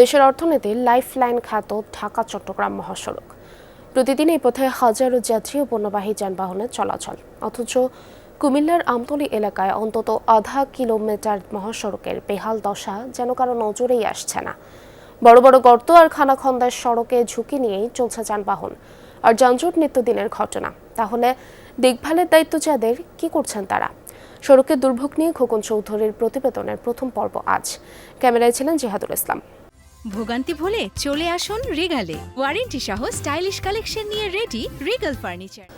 দেশের অর্থনীতির লাইফলাইন খ্যাত ঢাকা চট্টগ্রাম মহাসড়ক। প্রতিদিন এই পথে হাজারো যাত্রী ও পণ্যবাহী যানবাহনের চলাচল, অথচ কুমিল্লার আমতলী এলাকায় অন্তত আধা কিলোমিটার মহাসড়কের বেহাল দশা যেন কারো নজরেই আসছে না। বড় বড় গর্ত আর খানাখন্দের সড়কে ঝুঁকি নিয়েই চলছে যানবাহন আর যানজট নিত্যদিনের ঘটনা। তাহলে দেখভালের দায়িত্ব যাদের, কি করছেন তারা? সড়কের দুর্ভোগ নিয়ে খোকন চৌধুরীর প্রতিবেদনের প্রথম পর্ব আজ। ক্যামেরায় ছিলেন জিহাদুল ইসলাম। ভোগান্তি ভুলে চলে আসুন রিগালে, ওয়ারেন্টি সহ স্টাইলিশ কালেকশন নিয়ে রেডি রিগাল ফার্নিচার।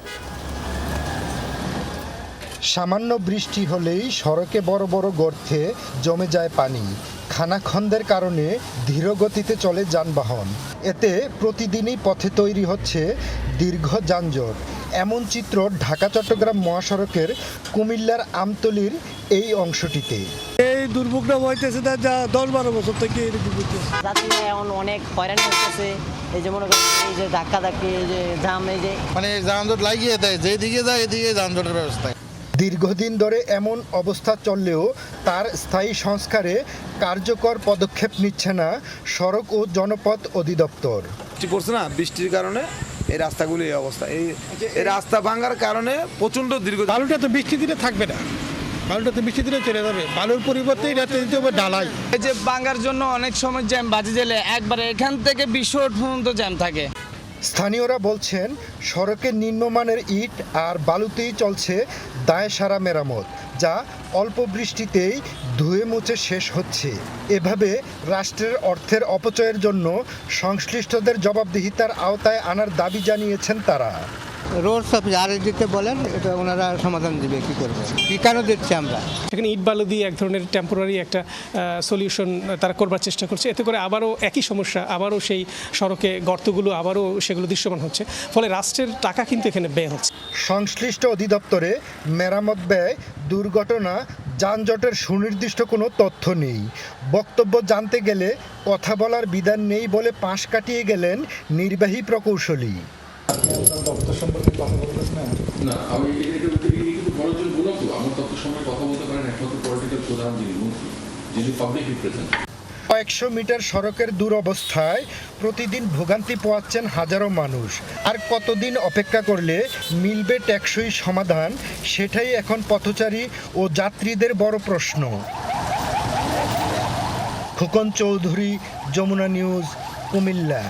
সামান্য বৃষ্টি হলেই সড়কে বড় বড় গর্তে জমে যায় পানি। খানাখন্দের কারণে ধীরগতিতে চলে যানবাহন, এতে প্রতিদিনই পথে তৈরি হচ্ছে দীর্ঘ যানজট। এমন চিত্র ঢাকা চট্টগ্রাম মহাসড়কের কুমিল্লার আমতলীর এই অংশটিতে। এই দুর্ভোগটা হইতেছে যা 10-12 বছর থেকে যাত্রীরা এখন অনেক হয়রানি হচ্ছে। এই যে মনে করেন এই যে ধাক্কাধাক্কি, এই যে জাম, এই যে মানে যানজট লাগিয়ে দেয়, যেদিকে যায় এদিকে যানজটের ব্যবস্থা। দীর্ঘদিন ধরে এমন অবস্থা চললেও তার স্থায়ী সংস্কারে কার্যকর পদক্ষেপ নিচ্ছে না সড়ক ও জনপথ অধিদপ্তর। পড়ছে না, বৃষ্টির কারণে এই রাস্তাগুলি এই অবস্থা। এই রাস্তা ভাঙার কারণে প্রচণ্ড দীর্ঘ। বালুটা তো বৃষ্টি দিলে থাকবে না, বালুটা তো বৃষ্টি দিলে চলে যাবে। বালুর পরিবর্তে এটা দিতে হবে ডালাই। এই যে ভাঙার জন্য অনেক সময় জ্যাম বাজে গেলে একবারে এখান থেকে 20 ফুট পর্যন্ত জ্যাম থাকে। স্থানীয়রা বলছেন সড়কের নিম্নমানের ইট আর বালুতেই চলছে দায়সারা মেরামত, যা অল্প বৃষ্টিতেই ধুয়ে মুছে শেষ হচ্ছে। এভাবে রাষ্ট্রের অর্থের অপচয়ের জন্য সংশ্লিষ্টদের জবাবদিহিতার আওতায় আনার দাবি জানিয়েছেন তারা। রোড সার্ভিস আর দিতে বলেন, এটা ওনারা সমাধান দিবে। কি করবে, কি কেন দিচ্ছে আমরা এখানে ইট বালু দিয়ে এক ধরনের টেম্পোরারি একটা সলিউশন তারা করবার চেষ্টা করছে। এতে করে আবারও একই সমস্যা, আবারও সেই সড়কে গর্তগুলো আবারও সেগুলো দৃশ্যমান হচ্ছে, ফলে রাষ্ট্রের টাকা কিন্তু এখানে ব্যয় হচ্ছে। সংশ্লিষ্ট অধিদপ্তরে মেরামত ব্যয়, দুর্ঘটনা, যানজটের সুনির্দিষ্ট কোনো তথ্য নেই। বক্তব্য জানতে গেলে কথা বলার বিধান নেই বলে পাশ কাটিয়ে গেলেন নির্বাহী প্রকৌশলী। না, আমি কিন্তু বড়জন বললাম তো, আমার তথ্য সময় কথা বলতে পারেন একমাত্র পলিটিক্যাল প্রধান যিনি মন্ত্রী, যিনি পাবলিক রিপ্রেজেন্ট। কয়েকশো মিটার সড়কের দুরবস্থায় প্রতিদিন ভোগান্তি পোহাচ্ছেন হাজারো মানুষ। আর কতদিন অপেক্ষা করলে মিলবে টেকসই সমাধান, সেটাই এখন পথচারী ও যাত্রীদের বড় প্রশ্ন। খোকন চৌধুরী, যমুনা নিউজ, কুমিল্লা।